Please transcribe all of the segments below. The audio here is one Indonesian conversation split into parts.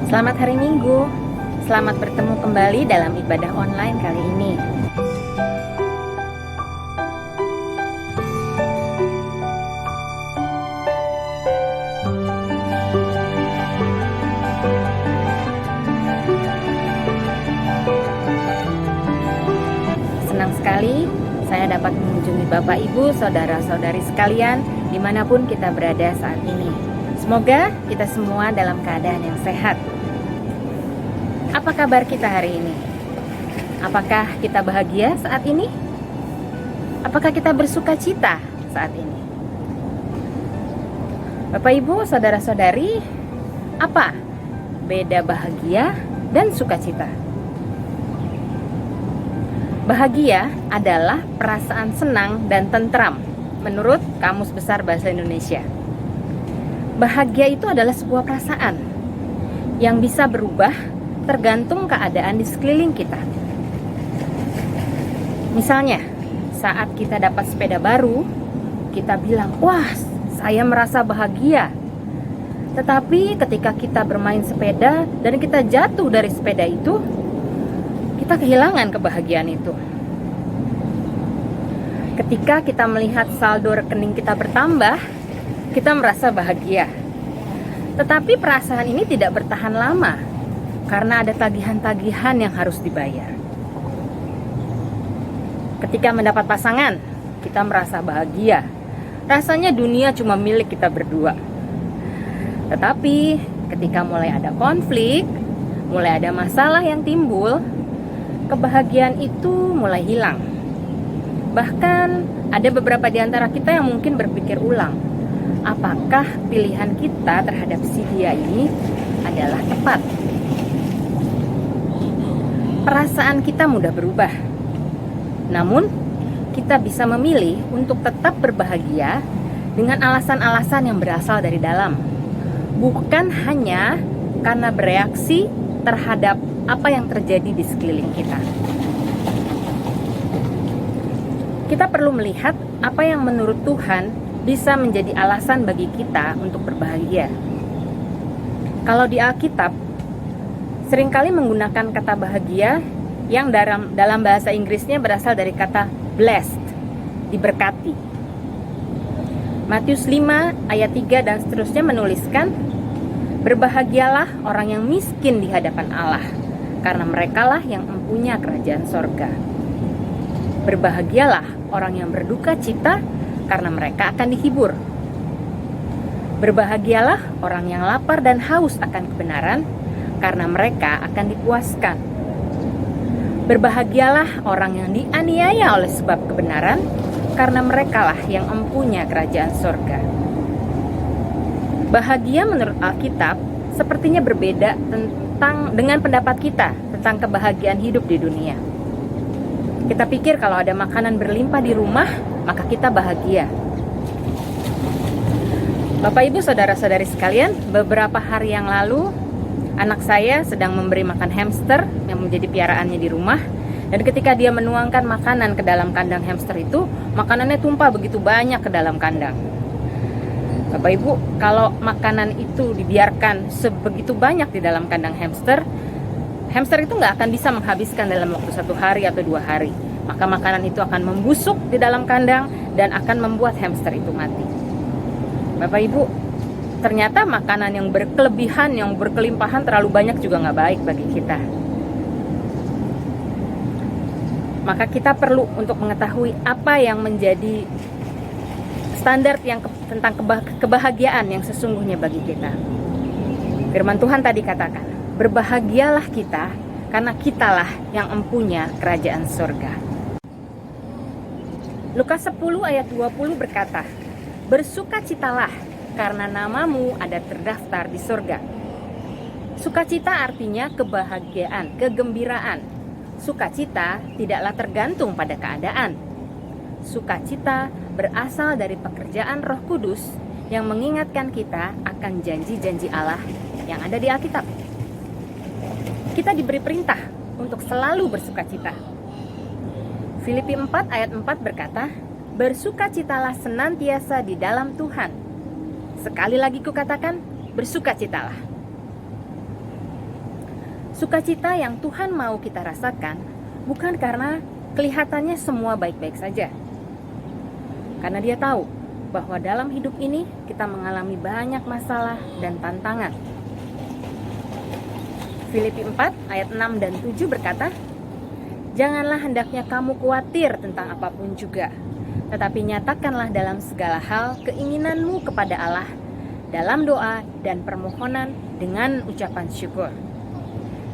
Selamat hari Minggu. Selamat bertemu kembali dalam ibadah online kali ini. Senang sekali saya dapat mengunjungi Bapak, Ibu, saudara-saudari sekalian dimanapun kita berada saat ini. Semoga kita semua dalam keadaan yang sehat. Apa kabar kita hari ini? Apakah kita bahagia saat ini? Apakah kita bersuka cita saat ini? Bapak, Ibu, saudara-saudari, apa beda bahagia dan sukacita? Bahagia adalah perasaan senang dan tentram menurut Kamus Besar Bahasa Indonesia. Bahagia itu adalah sebuah perasaan yang bisa berubah tergantung keadaan di sekeliling kita. Misalnya, saat kita dapat sepeda baru, kita bilang, "Wah, saya merasa bahagia." Tetapi ketika kita bermain sepeda dan kita jatuh dari sepeda itu, kita kehilangan kebahagiaan itu. Ketika kita melihat saldo rekening kita bertambah, kita merasa bahagia. Tetapi perasaan ini tidak bertahan lama karena ada tagihan-tagihan yang harus dibayar. Ketika mendapat pasangan, kita merasa bahagia. Rasanya dunia cuma milik kita berdua. Tetapi ketika mulai ada konflik, mulai ada masalah yang timbul, kebahagiaan itu mulai hilang. Bahkan ada beberapa di antara kita yang mungkin berpikir ulang, apakah pilihan kita terhadap si dia ini adalah tepat? Perasaan kita mudah berubah. Namun, kita bisa memilih untuk tetap berbahagia dengan alasan-alasan yang berasal dari dalam. Bukan hanya karena bereaksi terhadap apa yang terjadi di sekeliling kita. Kita perlu melihat apa yang menurut Tuhan bisa menjadi alasan bagi kita untuk berbahagia. Kalau di Alkitab, seringkali menggunakan kata bahagia yang dalam bahasa Inggrisnya berasal dari kata blessed, diberkati. Matius 5 ayat 3 dan seterusnya menuliskan, "Berbahagialah orang yang miskin di hadapan Allah, karena merekalah yang mempunyai kerajaan sorga. Berbahagialah orang yang berduka cita, karena mereka akan dihibur. Berbahagialah orang yang lapar dan haus akan kebenaran, karena mereka akan dipuaskan. Berbahagialah orang yang dianiaya oleh sebab kebenaran, karena merekalah yang mempunyai kerajaan sorga." Bahagia menurut Alkitab sepertinya berbeda dengan pendapat kita tentang kebahagiaan hidup di dunia. Kita pikir kalau ada makanan berlimpah di rumah, maka kita bahagia. Bapak, Ibu, saudara-saudari sekalian, beberapa hari yang lalu anak saya sedang memberi makan hamster yang menjadi piaraannya di rumah. Dan ketika dia menuangkan makanan ke dalam kandang hamster itu, makanannya tumpah begitu banyak ke dalam kandang. Bapak, Ibu, kalau makanan itu dibiarkan sebegitu banyak di dalam kandang hamster, hamster itu nggak akan bisa menghabiskan dalam waktu 1 hari atau 2 hari. Maka makanan itu akan membusuk di dalam kandang dan akan membuat hamster itu mati. Bapak, Ibu, ternyata makanan yang berkelebihan, yang berkelimpahan terlalu banyak juga nggak baik bagi kita. Maka kita perlu untuk mengetahui apa yang menjadi standar yang tentang kebahagiaan yang sesungguhnya bagi kita. Firman Tuhan tadi katakan, "Berbahagialah kita, karena kitalah yang mempunyai kerajaan surga." Lukas 10 ayat 20 berkata, "Bersukacitalah, karena namamu ada terdaftar di surga." Sukacita artinya kebahagiaan, kegembiraan. Sukacita tidaklah tergantung pada keadaan. Sukacita berasal dari pekerjaan Roh Kudus yang mengingatkan kita akan janji-janji Allah yang ada di Alkitab. Kita diberi perintah untuk selalu bersukacita. Filipi 4 ayat 4 berkata, "Bersukacitalah senantiasa di dalam Tuhan. Sekali lagi kukatakan, bersukacitalah." Sukacita yang Tuhan mau kita rasakan bukan karena kelihatannya semua baik-baik saja. Karena Dia tahu bahwa dalam hidup ini kita mengalami banyak masalah dan tantangan. Filipi 4 ayat 6 dan 7 berkata, "Janganlah hendaknya kamu khawatir tentang apapun juga, tetapi nyatakanlah dalam segala hal keinginanmu kepada Allah dalam doa dan permohonan dengan ucapan syukur.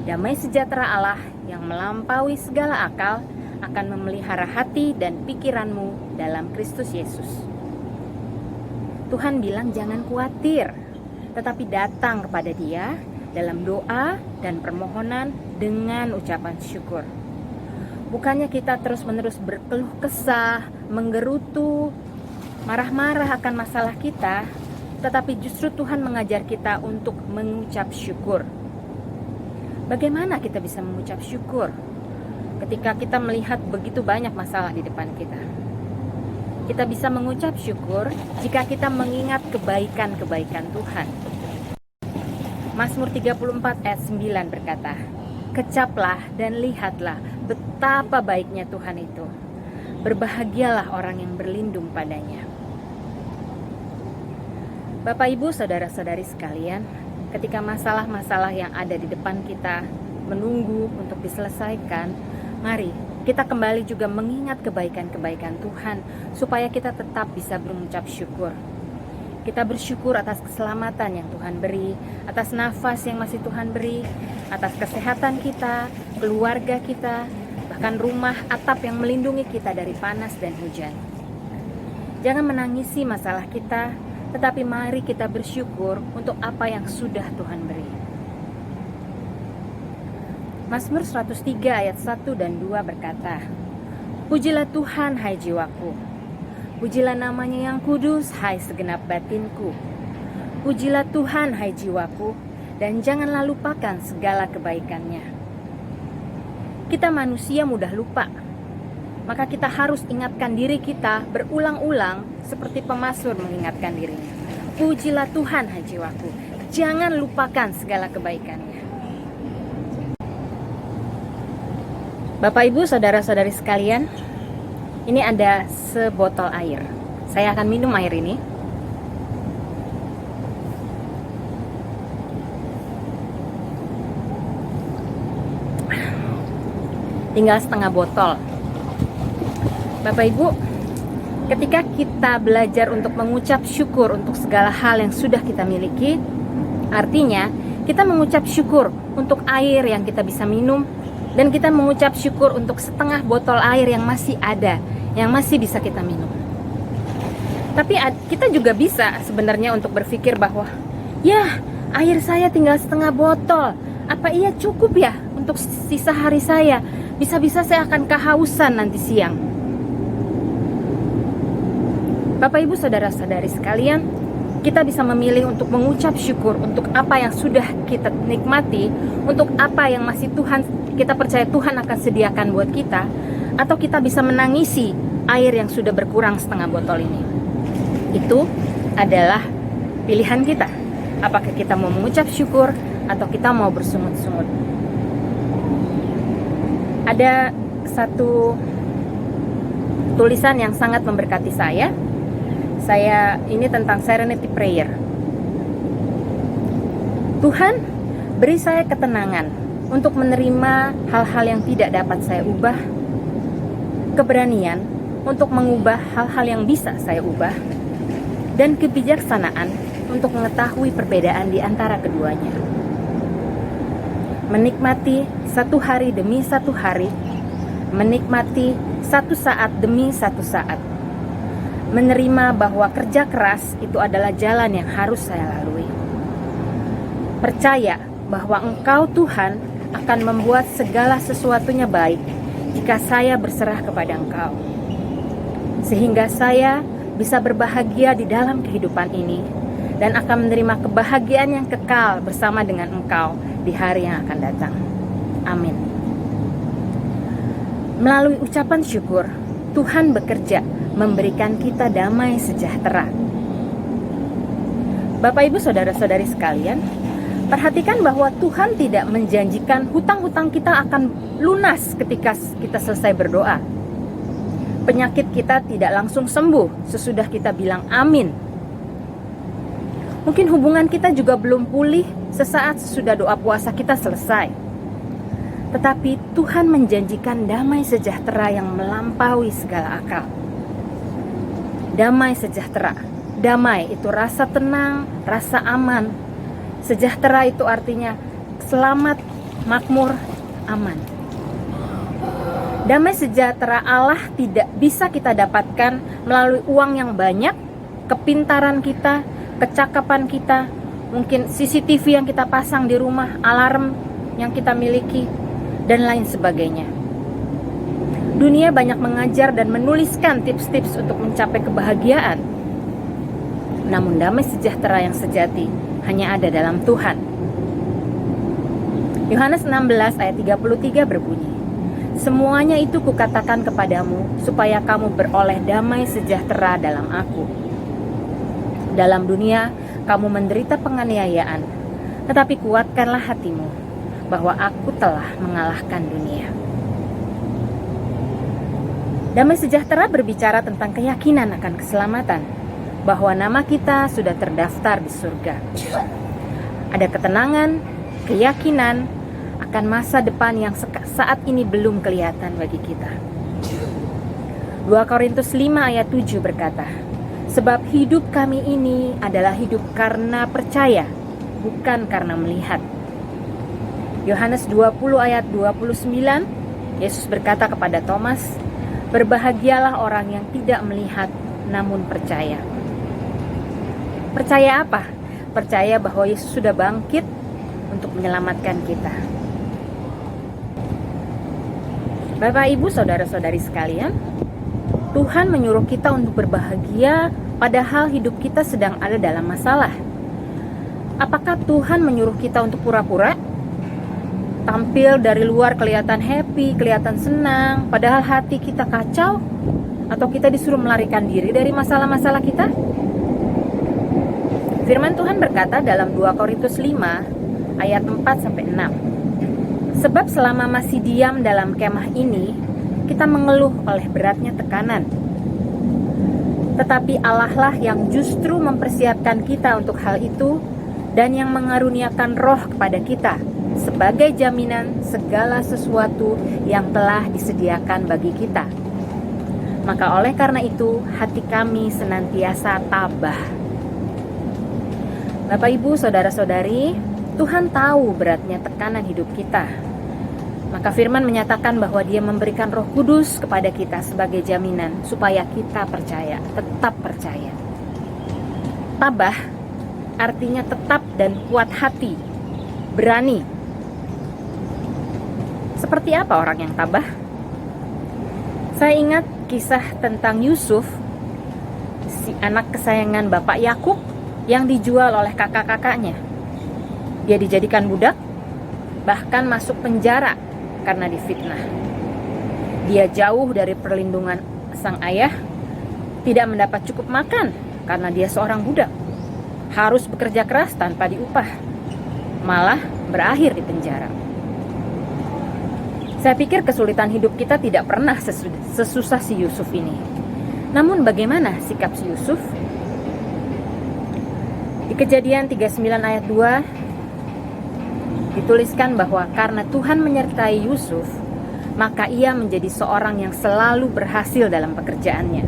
Damai sejahtera Allah yang melampaui segala akal akan memelihara hati dan pikiranmu dalam Kristus Yesus." Tuhan bilang jangan khawatir, tetapi datang kepada Dia dalam doa dan permohonan dengan ucapan syukur. Bukannya kita terus-menerus berkeluh kesah, menggerutu, marah-marah akan masalah kita, tetapi justru Tuhan mengajar kita untuk mengucap syukur. Bagaimana kita bisa mengucap syukur ketika kita melihat begitu banyak masalah di depan kita? Kita bisa mengucap syukur jika kita mengingat kebaikan-kebaikan Tuhan. Mazmur 34 ayat 9 berkata, "Kecaplah dan lihatlah betapa baiknya Tuhan itu. Berbahagialah orang yang berlindung padanya." Bapak, Ibu, saudara-saudari sekalian, ketika masalah-masalah yang ada di depan kita menunggu untuk diselesaikan, mari kita kembali juga mengingat kebaikan-kebaikan Tuhan supaya kita tetap bisa mengucap syukur. Kita bersyukur atas keselamatan yang Tuhan beri, atas nafas yang masih Tuhan beri, atas kesehatan kita, keluarga kita, bahkan rumah atap yang melindungi kita dari panas dan hujan. Jangan menangisi masalah kita, tetapi mari kita bersyukur untuk apa yang sudah Tuhan beri. Mazmur 103 ayat 1 dan 2 berkata, "Pujilah Tuhan, hai jiwaku. Pujilah namanya yang kudus, hai segenap batinku. Pujilah Tuhan, hai jiwaku, dan janganlah lupakan segala kebaikannya." Kita manusia mudah lupa, maka kita harus ingatkan diri kita berulang-ulang seperti pemazmur mengingatkan dirinya. Pujilah Tuhan, hai jiwaku, jangan lupakan segala kebaikannya. Bapak, Ibu, saudara-saudari sekalian, ini ada sebotol air. Saya akan minum air ini. Tinggal setengah botol. Bapak, Ibu, ketika kita belajar untuk mengucap syukur untuk segala hal yang sudah kita miliki, artinya kita mengucap syukur untuk air yang kita bisa minum, dan kita mengucap syukur untuk setengah botol air yang masih ada, yang masih bisa kita minum. Tapi kita juga bisa sebenarnya untuk berpikir bahwa, ya, air saya tinggal setengah botol, apa iya cukup ya untuk sisa hari saya? Bisa-bisa saya akan kehausan nanti siang. Bapak, Ibu, saudara-saudari sekalian, kita bisa memilih untuk mengucap syukur untuk apa yang sudah kita nikmati, untuk apa yang masih kita percaya Tuhan akan sediakan buat kita, atau kita bisa menangisi air yang sudah berkurang setengah botol ini. Itu adalah pilihan kita. Apakah kita mau mengucap syukur atau kita mau bersungut-sungut. Ada satu tulisan yang sangat memberkati saya ini tentang serenity prayer. Tuhan, beri saya ketenangan untuk menerima hal-hal yang tidak dapat saya ubah, keberanian untuk mengubah hal-hal yang bisa saya ubah, dan kebijaksanaan untuk mengetahui perbedaan di antara keduanya. Menikmati satu hari demi satu hari, menikmati satu saat demi satu saat, menerima bahwa kerja keras itu adalah jalan yang harus saya lalui. Percaya bahwa Engkau Tuhan akan membuat segala sesuatunya baik jika saya berserah kepada Engkau, sehingga saya bisa berbahagia di dalam kehidupan ini dan akan menerima kebahagiaan yang kekal bersama dengan Engkau di hari yang akan datang. Amin. Melalui ucapan syukur, Tuhan bekerja memberikan kita damai sejahtera. Bapak, Ibu, saudara-saudari sekalian, Perhatikan bahwa Tuhan tidak menjanjikan hutang-hutang kita akan lunas ketika kita selesai berdoa. Penyakit kita tidak langsung sembuh sesudah kita bilang amin. Mungkin hubungan kita juga belum pulih sesaat sesudah doa puasa kita selesai. Tetapi Tuhan menjanjikan damai sejahtera yang melampaui segala akal. Damai sejahtera. Damai itu rasa tenang, rasa aman. Sejahtera itu artinya selamat, makmur, aman. Damai sejahtera Allah tidak bisa kita dapatkan melalui uang yang banyak, kepintaran kita, kecakapan kita, mungkin CCTV yang kita pasang di rumah, alarm yang kita miliki, dan lain sebagainya. Dunia banyak mengajar dan menuliskan tips-tips untuk mencapai kebahagiaan. Namun damai sejahtera yang sejati hanya ada dalam Tuhan. Yohanes 16 ayat 33 berbunyi, "Semuanya itu kukatakan kepadamu, supaya kamu beroleh damai sejahtera dalam aku. Dalam dunia kamu menderita penganiayaan, tetapi kuatkanlah hatimu, bahwa aku telah mengalahkan dunia." Damai sejahtera berbicara tentang keyakinan akan keselamatan, bahwa nama kita sudah terdaftar di surga. Ada ketenangan, keyakinan akan masa depan yang saat ini belum kelihatan bagi kita. 2 Korintus 5 ayat 7 berkata, "Sebab hidup kami ini adalah hidup karena percaya, bukan karena melihat." Yohanes 20 ayat 29, Yesus berkata kepada Thomas, "Berbahagialah orang yang tidak melihat namun percaya." Percaya apa? Percaya bahwa Yesus sudah bangkit untuk menyelamatkan kita. Bapak, Ibu, saudara-saudari sekalian, Tuhan menyuruh kita untuk berbahagia padahal hidup kita sedang ada dalam masalah. Apakah Tuhan menyuruh kita untuk pura-pura? Tampil dari luar kelihatan happy, kelihatan senang, padahal hati kita kacau? Atau kita disuruh melarikan diri dari masalah-masalah kita? Firman Tuhan berkata dalam 2 Korintus 5 ayat 4-6, "Sebab selama masih diam dalam kemah ini, kita mengeluh oleh beratnya tekanan. Tetapi Allah lah yang justru mempersiapkan kita untuk hal itu dan yang mengaruniakan roh kepada kita sebagai jaminan segala sesuatu yang telah disediakan bagi kita. Maka oleh karena itu, hati kami senantiasa tabah." Bapak, Ibu, saudara-saudari, Tuhan tahu beratnya tekanan hidup kita. Maka firman menyatakan bahwa Dia memberikan Roh Kudus kepada kita sebagai jaminan supaya kita percaya, tetap percaya. Tabah artinya tetap dan kuat hati, berani. Seperti apa orang yang tabah? Saya ingat kisah tentang Yusuf, si anak kesayangan Bapak Yakub yang dijual oleh kakak-kakaknya. Dia dijadikan budak, bahkan masuk penjara karena difitnah. Dia jauh dari perlindungan sang ayah, tidak mendapat cukup makan karena dia seorang budak. Harus bekerja keras tanpa diupah, malah berakhir di penjara. Saya pikir kesulitan hidup kita tidak pernah sesusah si Yusuf ini. Namun bagaimana sikap si Yusuf? Di Kejadian 39 ayat 2 dituliskan bahwa karena Tuhan menyertai Yusuf, maka ia menjadi seorang yang selalu berhasil dalam pekerjaannya.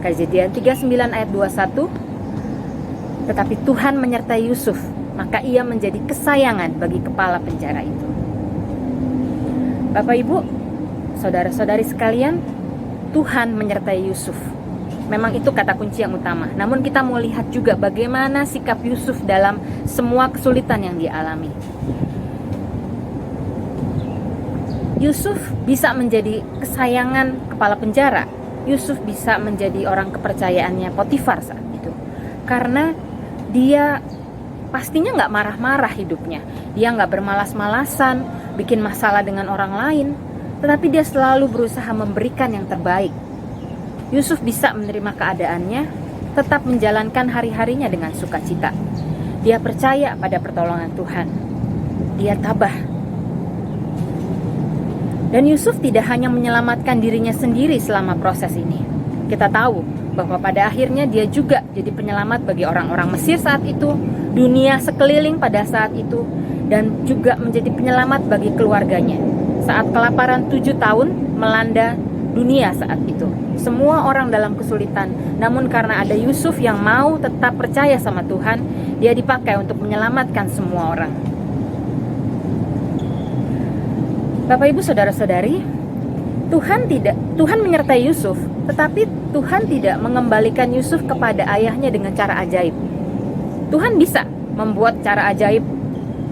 Kejadian 39 ayat 21, "Tetapi Tuhan menyertai Yusuf, maka ia menjadi kesayangan bagi kepala penjara itu." Bapak, Ibu, saudara-saudari sekalian, Tuhan menyertai Yusuf. Memang itu kata kunci yang utama. Namun kita mau lihat juga bagaimana sikap Yusuf dalam semua kesulitan yang dia alami. Yusuf bisa menjadi kesayangan kepala penjara. Yusuf bisa menjadi orang kepercayaannya Potifar saat itu. Karena dia pastinya gak marah-marah hidupnya. Dia gak bermalas-malasan, bikin masalah dengan orang lain. Tetapi dia selalu berusaha memberikan yang terbaik. Yusuf bisa menerima keadaannya, tetap menjalankan hari-harinya dengan sukacita. Dia percaya pada pertolongan Tuhan. Dia tabah. Dan Yusuf tidak hanya menyelamatkan dirinya sendiri selama proses ini. Kita tahu bahwa pada akhirnya dia juga jadi penyelamat bagi orang-orang Mesir saat itu, dunia sekeliling pada saat itu, dan juga menjadi penyelamat bagi keluarganya saat kelaparan 7 tahun melanda dunia saat itu. Semua orang dalam kesulitan, namun karena ada Yusuf yang mau tetap percaya sama Tuhan, dia dipakai untuk menyelamatkan semua orang. Bapak Ibu saudara-saudari, Tuhan menyertai Yusuf, tetapi Tuhan tidak mengembalikan Yusuf kepada ayahnya dengan cara ajaib. Tuhan bisa membuat cara ajaib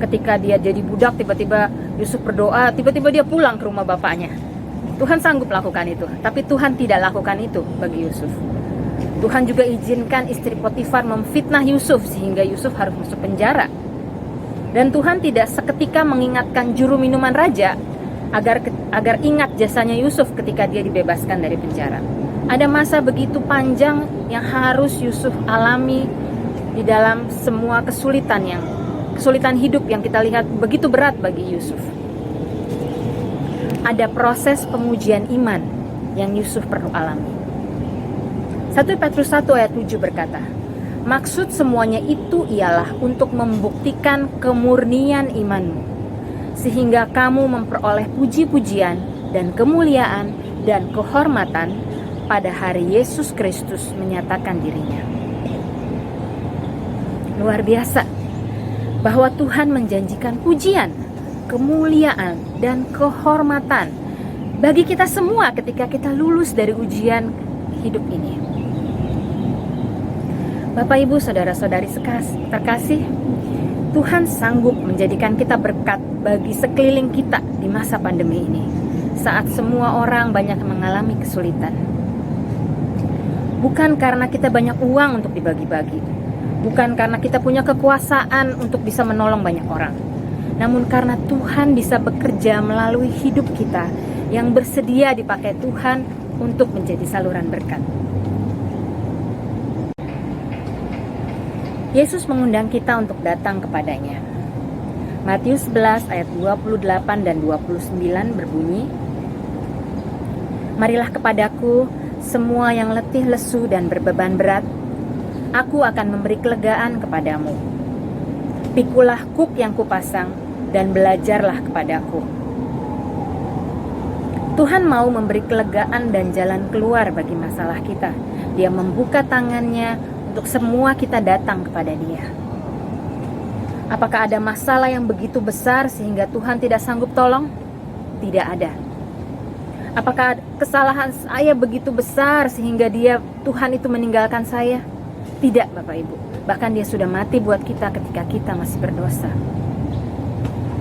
ketika dia jadi budak, tiba-tiba Yusuf berdoa, tiba-tiba dia pulang ke rumah bapaknya. Tuhan sanggup lakukan itu, tapi Tuhan tidak lakukan itu bagi Yusuf. Tuhan juga izinkan istri Potifar memfitnah Yusuf sehingga Yusuf harus masuk penjara. Dan Tuhan tidak seketika mengingatkan juru minuman raja agar ingat jasanya Yusuf ketika dia dibebaskan dari penjara. Ada masa begitu panjang yang harus Yusuf alami di dalam semua kesulitan hidup yang kita lihat begitu berat bagi Yusuf. Ada proses pengujian iman yang Yusuf perlu alami. 1 Petrus 1 ayat 7 berkata, maksud semuanya itu ialah untuk membuktikan kemurnian imanmu, sehingga kamu memperoleh puji-pujian dan kemuliaan dan kehormatan pada hari Yesus Kristus menyatakan dirinya. Luar biasa bahwa Tuhan menjanjikan pujian, kemuliaan, dan kehormatan bagi kita semua ketika kita lulus dari ujian hidup ini. Bapak Ibu saudara-saudari terkasih, Tuhan sanggup menjadikan kita berkat bagi sekeliling kita di masa pandemi ini, saat semua orang banyak mengalami kesulitan. Bukan karena kita banyak uang untuk dibagi-bagi, bukan karena kita punya kekuasaan untuk bisa menolong banyak orang, namun karena Tuhan bisa bekerja melalui hidup kita yang bersedia dipakai Tuhan untuk menjadi saluran berkat. Yesus mengundang kita untuk datang kepadanya. Matius 11 ayat 28 dan 29 berbunyi, marilah kepadaku semua yang letih lesu dan berbeban berat, aku akan memberi kelegaan kepadamu. Pikulah kuk yang kupasang dan belajarlah kepadaku. Tuhan mau memberi kelegaan dan jalan keluar bagi masalah kita. Dia membuka tangannya untuk semua kita datang kepada Dia. Apakah ada masalah yang begitu besar sehingga Tuhan tidak sanggup tolong? Tidak ada. Apakah kesalahan saya begitu besar sehingga Tuhan itu meninggalkan saya? Tidak, Bapak Ibu. Bahkan Dia sudah mati buat kita ketika kita masih berdosa.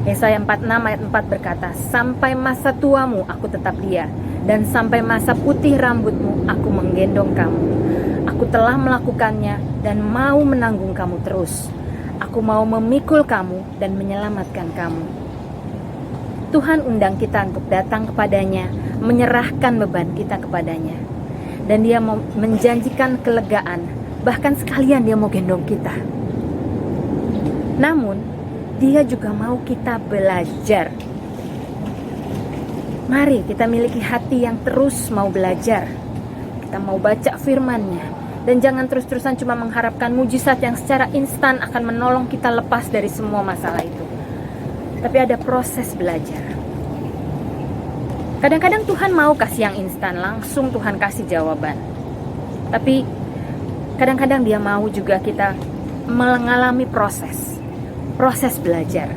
Yesaya 46 ayat 4 berkata, sampai masa tuamu aku tetap Dia, dan sampai masa putih rambutmu aku menggendong kamu. Aku telah melakukannya dan mau menanggung kamu terus. Aku mau memikul kamu dan menyelamatkan kamu. Tuhan undang kita untuk datang kepadanya, menyerahkan beban kita kepadanya. Dan Dia mau menjanjikan kelegaan, bahkan sekalian Dia mau gendong kita. Namun, Dia juga mau kita belajar. Mari kita miliki hati yang terus mau belajar. Kita mau baca firman-Nya. Dan jangan terus-terusan cuma mengharapkan mujizat yang secara instan akan menolong kita lepas dari semua masalah itu. Tapi ada proses belajar. Kadang-kadang Tuhan mau kasih yang instan, langsung Tuhan kasih jawaban. Tapi kadang-kadang Dia mau juga kita mengalami proses belajar.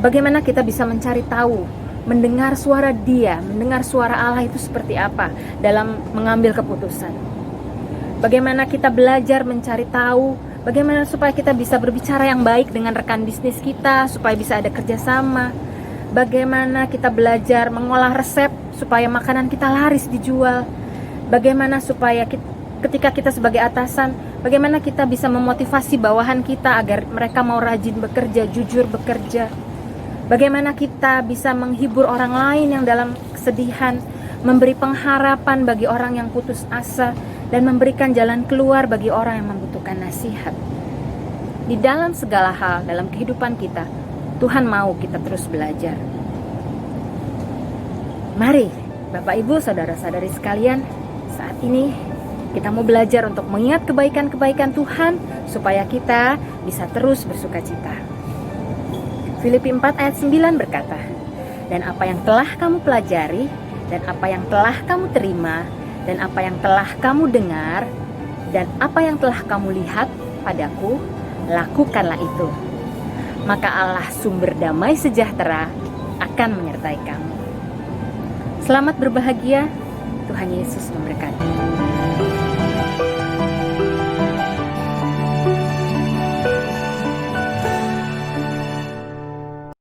Bagaimana kita bisa mencari tahu, mendengar suara Dia, mendengar suara Allah itu seperti apa dalam mengambil keputusan. Bagaimana kita belajar mencari tahu, bagaimana supaya kita bisa berbicara yang baik dengan rekan bisnis kita, supaya bisa ada kerjasama. Bagaimana kita belajar mengolah resep supaya makanan kita laris dijual. Bagaimana supaya ketika kita sebagai atasan, bagaimana kita bisa memotivasi bawahan kita agar mereka mau rajin bekerja, jujur bekerja. Bagaimana kita bisa menghibur orang lain yang dalam kesedihan, memberi pengharapan bagi orang yang putus asa, dan memberikan jalan keluar bagi orang yang membutuhkan nasihat. di dalam segala hal dalam kehidupan kita, Tuhan mau kita terus belajar. Mari Bapak Ibu saudara-saudari sekalian, saat ini kita mau belajar untuk mengingat kebaikan-kebaikan Tuhan supaya kita bisa terus bersukacita. Filipi 4 ayat 9 berkata, "Dan apa yang telah kamu pelajari, dan apa yang telah kamu terima, dan apa yang telah kamu dengar, dan apa yang telah kamu lihat padaku, lakukanlah itu. Maka Allah sumber damai sejahtera akan menyertai kamu." Selamat berbahagia, Tuhan Yesus memberkati.